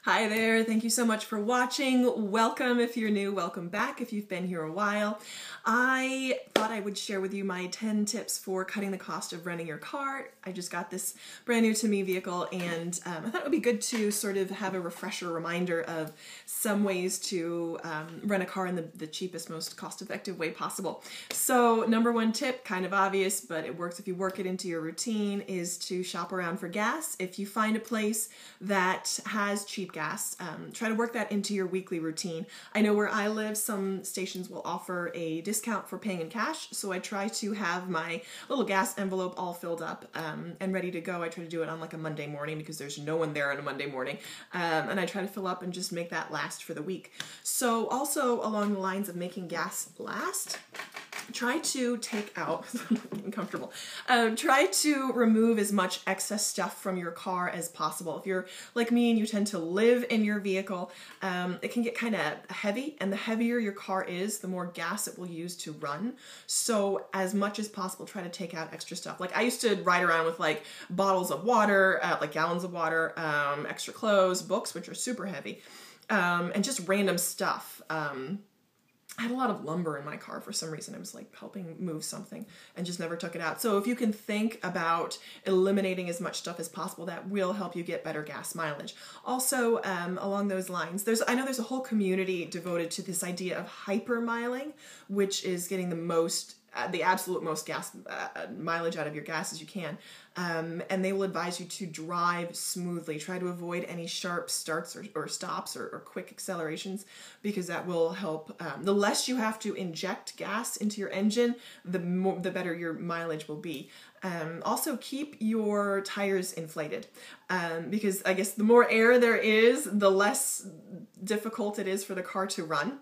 Hi there, thank you so much for watching. Welcome if you're new, welcome back if you've been here a while. I thought I would share with you my 10 tips for cutting the cost of renting your car. I just got this brand new to me vehicle and I thought it would be good to sort of have a refresher reminder of some ways to rent a car in the cheapest, most cost-effective way possible. So number one tip, kind of obvious, but it works if you work it into your routine, is to shop around for gas. If you find a place that has cheap gas, try to work that into your weekly routine. I know where I live, some stations will offer a discount for paying in cash, so I try to have my little gas envelope all filled up and ready to go. I try to do it on like a Monday morning because there's no one there on a Monday morning, and I try to fill up and just make that last for the week. So also along the lines of making gas last, try to take out, uncomfortable, try to remove as much excess stuff from your car as possible. If you're like me and you tend to live in your vehicle, it can get kind of heavy, and the heavier your car is, the more gas it will use to run. So as much as possible, try to take out extra stuff. Like I used to ride around with like bottles of water, like gallons of water, extra clothes, books, which are super heavy, and just random stuff. I had a lot of lumber in my car for some reason. I was like helping move something and just never took it out. So if you can think about eliminating as much stuff as possible, that will help you get better gas mileage. Also, along those lines, I know there's a whole community devoted to this idea of hypermiling, which is getting the absolute most gas mileage out of your gas as you can. And they will advise you to drive smoothly. Try to avoid any sharp starts or stops or quick accelerations, because that will help. The less you have to inject gas into your engine, the better your mileage will be. Also keep your tires inflated, because I guess the more air there is, the less difficult it is for the car to run.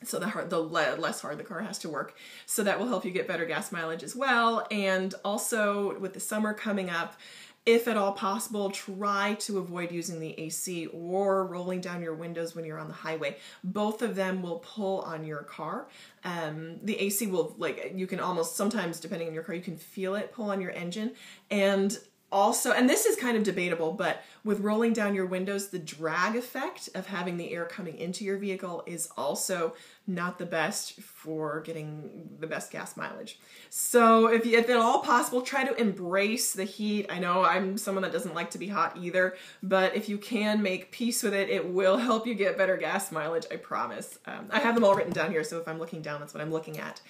So the less hard the car has to work. So that will help you get better gas mileage as well. And also with the summer coming up, if at all possible, try to avoid using the AC or rolling down your windows when you're on the highway. Both of them will pull on your car. The AC will, you can almost, sometimes depending on your car, you can feel it pull on your engine. And also, and this is kind of debatable, but with rolling down your windows, the drag effect of having the air coming into your vehicle is also not the best for getting the best gas mileage. So if at all possible, try to embrace the heat. I know I'm someone that doesn't like to be hot either, but if you can make peace with it, it will help you get better gas mileage, I promise. I have them all written down here, so if I'm looking down, that's what I'm looking at.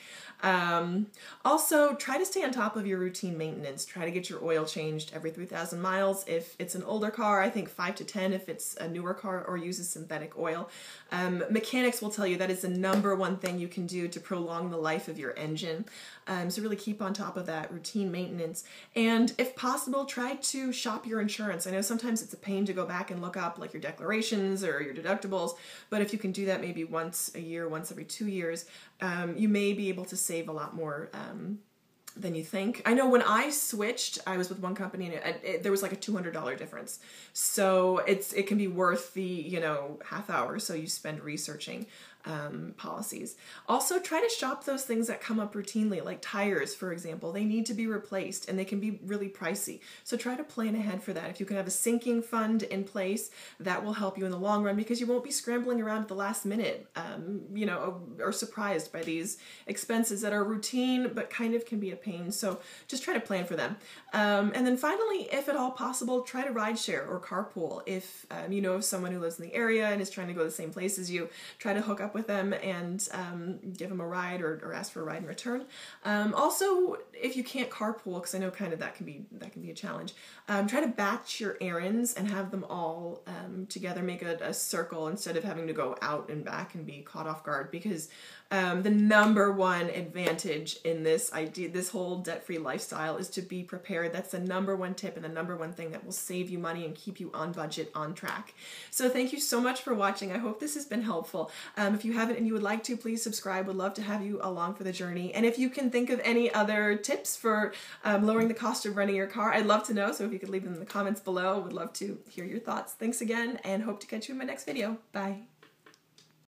Also, try to stay on top of your routine maintenance. Try to get your oil changed every 3,000 miles. If it's an older car, I think 5 to 10 if it's a newer car or uses synthetic oil. Mechanics will tell you that is the number one thing you can do to prolong the life of your engine. So really keep on top of that routine maintenance. And if possible, try to shop your insurance. I know sometimes it's a pain to go back and look up like your declarations or your deductibles, but if you can do that maybe once a year, once every 2 years, you may be able to save a lot more than you think. I know when I switched, I was with one company and there was like a $200 difference. So it can be worth the, half hour so you spend researching policies. Also, try to shop those things that come up routinely, like tires, for example. They need to be replaced and they can be really pricey. So try to plan ahead for that. If you can have a sinking fund in place, that will help you in the long run, because you won't be scrambling around at the last minute, or surprised by these expenses that are routine but kind of can be a pain. So just try to plan for them. And then finally, if at all possible, try to ride share or carpool. If you know of someone who lives in the area and is trying to go to the same place as you, try to hook up with them and give them a ride or ask for a ride in return. Also, if you can't carpool, because I know kind of that can be a challenge, try to batch your errands and have them all together. Make a circle instead of having to go out and back and be caught off guard, because the number one advantage in this whole debt-free lifestyle is to be prepared. That's the number one tip and the number one thing that will save you money and keep you on budget, on track. So thank you so much for watching. I hope this has been helpful. If you haven't and you would like to, please subscribe. Would love to have you along for the journey. And if you can think of any other tips for lowering the cost of renting your car, I'd love to know. So if you could leave them in the comments below, would love to hear your thoughts. Thanks again, and hope to catch you in my next video. Bye.